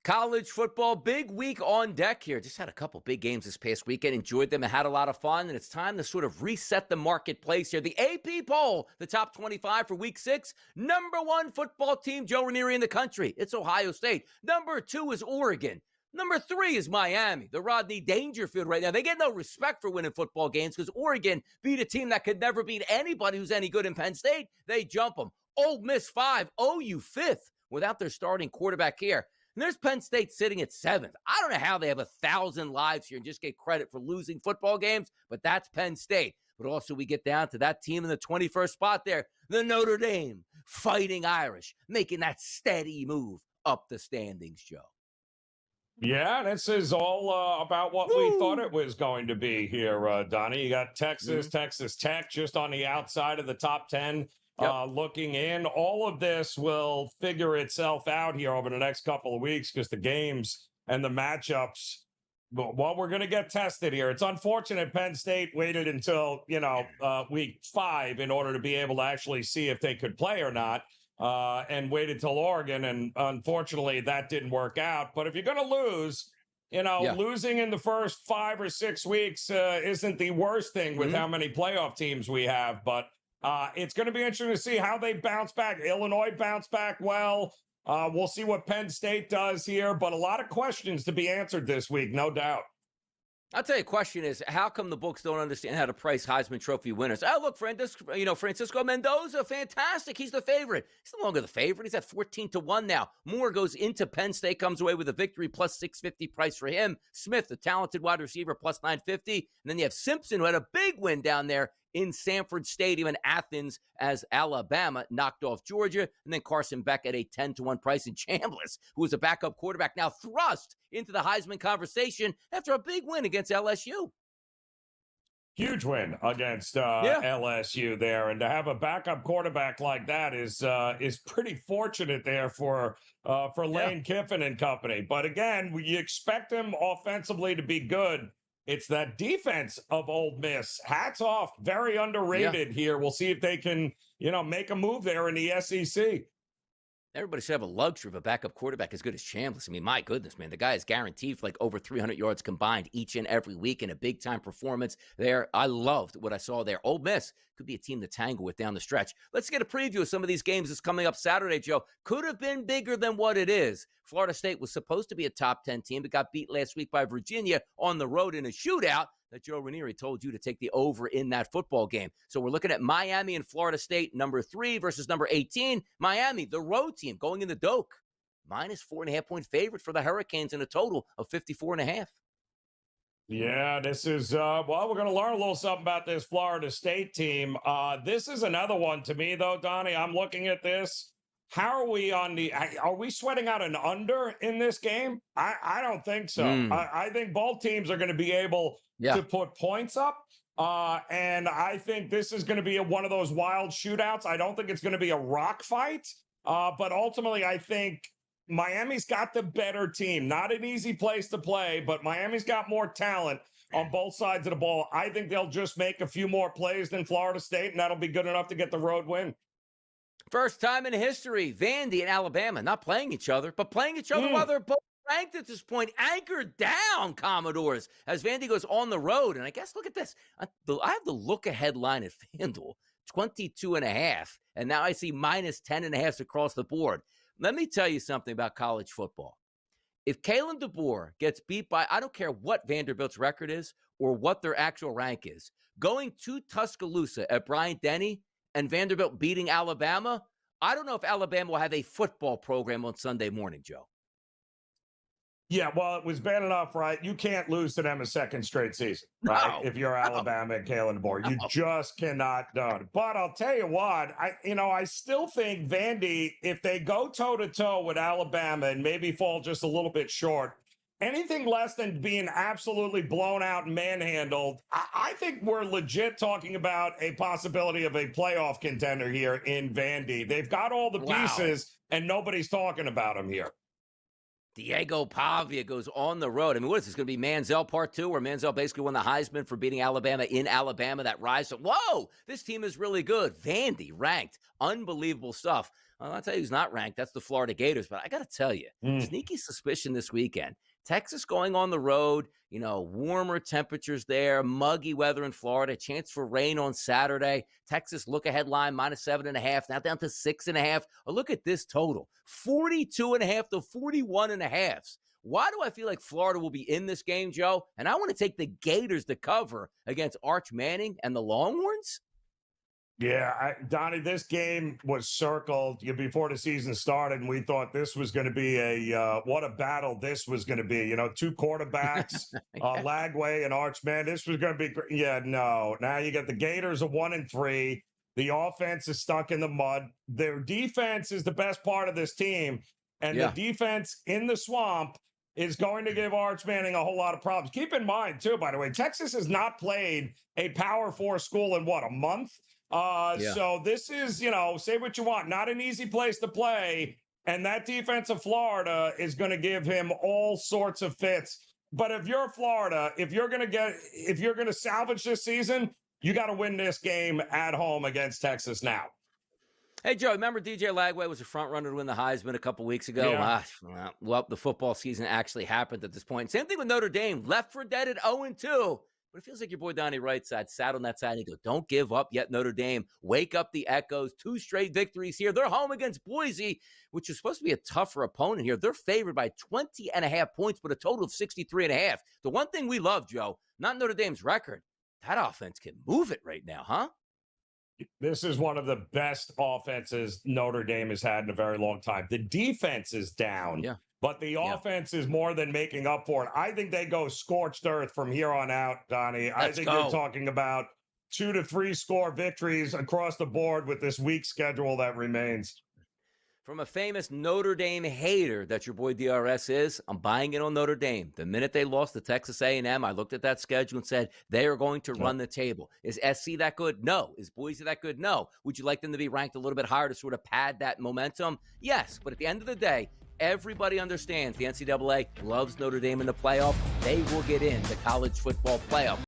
College football, big week on deck here. Just had a couple big games this past weekend. Enjoyed them and had a lot of fun. And it's time to sort of reset the marketplace here. The AP poll, the top 25 for week 6. Number 1 football team, Joe Ranieri, in the country. It's Ohio State. Number 2 is Oregon. Number 3 is Miami, the Rodney Dangerfield right now. They get no respect for winning football games because Oregon beat a team that could never beat anybody who's any good in Penn State. They jump them. Ole Miss 5, OU 5th without their starting quarterback here. And there's Penn State sitting at 7th. I don't know how they have 1,000 lives here and just get credit for losing football games, but that's Penn State. But also we get down to that team in the 21st spot there, the Notre Dame Fighting Irish, making that steady move up the standings, Joe. Yeah, this is all about what we thought it was going to be here, Donnie. You got Texas, Texas Tech just on the outside of the top 10. Looking in, all of this will figure itself out here over the next couple of weeks because the games and the matchups, well, we're going to get tested here. It's unfortunate Penn State waited until, week 5 in order to be able to actually see if they could play or not, and waited till Oregon. And unfortunately, that didn't work out. But if you're going to lose, losing in the first 5 or 6 weeks isn't the worst thing with how many playoff teams we have. But it's going to be interesting to see how they bounce back. Illinois bounced back well. We'll see what Penn State does here, but a lot of questions to be answered this week, no doubt. I'll tell you, a question is, how come the books don't understand how to price Heisman Trophy winners? Oh, look, Francisco Mendoza, fantastic. He's the favorite. He's no longer the favorite. He's at 14-1 now. Moore goes into Penn State, comes away with a victory, plus 650 price for him. Smith, the talented wide receiver, plus 950. And then you have Simpson, who had a big win down there in Sanford Stadium in Athens as Alabama knocked off Georgia. And then Carson Beck at a 10-1 price. And Chambliss, who was a backup quarterback, now thrust into the Heisman conversation after a big win against LSU. Huge win against LSU there. And to have a backup quarterback like that is pretty fortunate there for Lane Kiffin and company. But again, you expect him offensively to be good. It's that defense of Ole Miss. Hats off. Very underrated here. We'll see if they can, make a move there in the SEC. Everybody should have a luxury of a backup quarterback as good as Chambliss. I mean, my goodness, man. The guy is guaranteed for like over 300 yards combined each and every week in a big-time performance there. I loved what I saw there. Ole Miss could be a team to tangle with down the stretch. Let's get a preview of some of these games that's coming up Saturday, Joe. Could have been bigger than what it is. Florida State was supposed to be a top 10 team, but got beat last week by Virginia on the road in a shootout that Joe Ranieri told you to take the over in that football game. So we're looking at Miami and Florida State, number 3 versus number 18. Miami, the road team, going in the Doak. Minus 4.5-point favorite for the Hurricanes in a total of 54.5. Yeah, this is, we're going to learn a little something about this Florida State team. This is another one to me, though, Donnie. I'm looking at this. How are we are we sweating out an under in this game? I don't think so. I think both teams are going to be able to put points up. And I think this is going to be one of those wild shootouts. I don't think it's going to be a rock fight. But ultimately, I think Miami's got the better team. Not an easy place to play, but Miami's got more talent on both sides of the ball. I think they'll just make a few more plays than Florida State, and that'll be good enough to get the road win. First time in history, Vandy and Alabama not playing each other, but playing each other while they're both ranked at this point. Anchored down, Commodores, as Vandy goes on the road. And I guess, look at this. I have the look-ahead line at FanDuel, 22.5. And now I see minus 10.5 across the board. Let me tell you something about college football. If Kalen DeBoer gets beat by, I don't care what Vanderbilt's record is or what their actual rank is, going to Tuscaloosa at Bryant-Denny and Vanderbilt beating Alabama, I don't know if Alabama will have a football program on Sunday morning, Joe. Yeah, well, it was bad enough, right? You can't lose to them a second straight season, right? If you're Alabama and Kalen DeBoer, you just cannot do it. But I'll tell you what, I still think Vandy, if they go toe-to-toe with Alabama and maybe fall just a little bit short, anything less than being absolutely blown out and manhandled, I think we're legit talking about a possibility of a playoff contender here in Vandy. They've got all the pieces, and nobody's talking about them here. Diego Pavia goes on the road. I mean, what is this going to be, Manziel Part 2, where Manziel basically won the Heisman for beating Alabama in Alabama, that rise? So, whoa, this team is really good. Vandy ranked. Unbelievable stuff. I'll tell you who's not ranked. That's the Florida Gators. But I got to tell you, Mm. sneaky suspicion this weekend. Texas going on the road, warmer temperatures there, muggy weather in Florida, chance for rain on Saturday. Texas look-ahead line -7.5, now down to 6.5. Oh, look at this total, 42.5 to 41.5. Why do I feel like Florida will be in this game, Joe? And I want to take the Gators to cover against Arch Manning and the Longhorns? Yeah, Donnie, this game was circled before the season started, and we thought this was going to be what a battle this was going to be. Two quarterbacks, Lagway and Archman. This was going to be great. Yeah, no. Now you got the Gators of 1-3. The offense is stuck in the mud. Their defense is the best part of this team, and the defense in the swamp is going to give Arch Manning a whole lot of problems. Keep in mind, too, by the way, Texas has not played a Power 4 school in, a month? So this is, say what you want, not an easy place to play. And that defense of Florida is going to give him all sorts of fits. But if you're Florida, if you're going to salvage this season, you got to win this game at home against Texas now. Hey, Joe, remember DJ Lagway was a front runner to win the Heisman a couple weeks ago? Yeah. Well, the football season actually happened at this point. Same thing with Notre Dame, left for dead at 0-2. But it feels like your boy Donnie Rightside sat on that side and he go, don't give up yet, Notre Dame. Wake up the Echoes. 2 straight victories here. They're home against Boise, which is supposed to be a tougher opponent here. They're favored by 20.5 points, but a total of 63.5. The one thing we love, Joe, not Notre Dame's record, that offense can move it right now, huh? This is one of the best offenses Notre Dame has had in a very long time. The defense is down. Yeah. But the offense is more than making up for it. I think they go scorched earth from here on out, Donnie. I think you're talking about 2 to 3 score victories across the board with this weak schedule that remains. From a famous Notre Dame hater that your boy DRS is, I'm buying it on Notre Dame. The minute they lost to Texas A&M, I looked at that schedule and said, they are going to run the table. Is SC that good? No. Is Boise that good? No. Would you like them to be ranked a little bit higher to sort of pad that momentum? Yes. But at the end of the day, everybody understands the NCAA loves Notre Dame in the playoff. They will get in the college football playoff.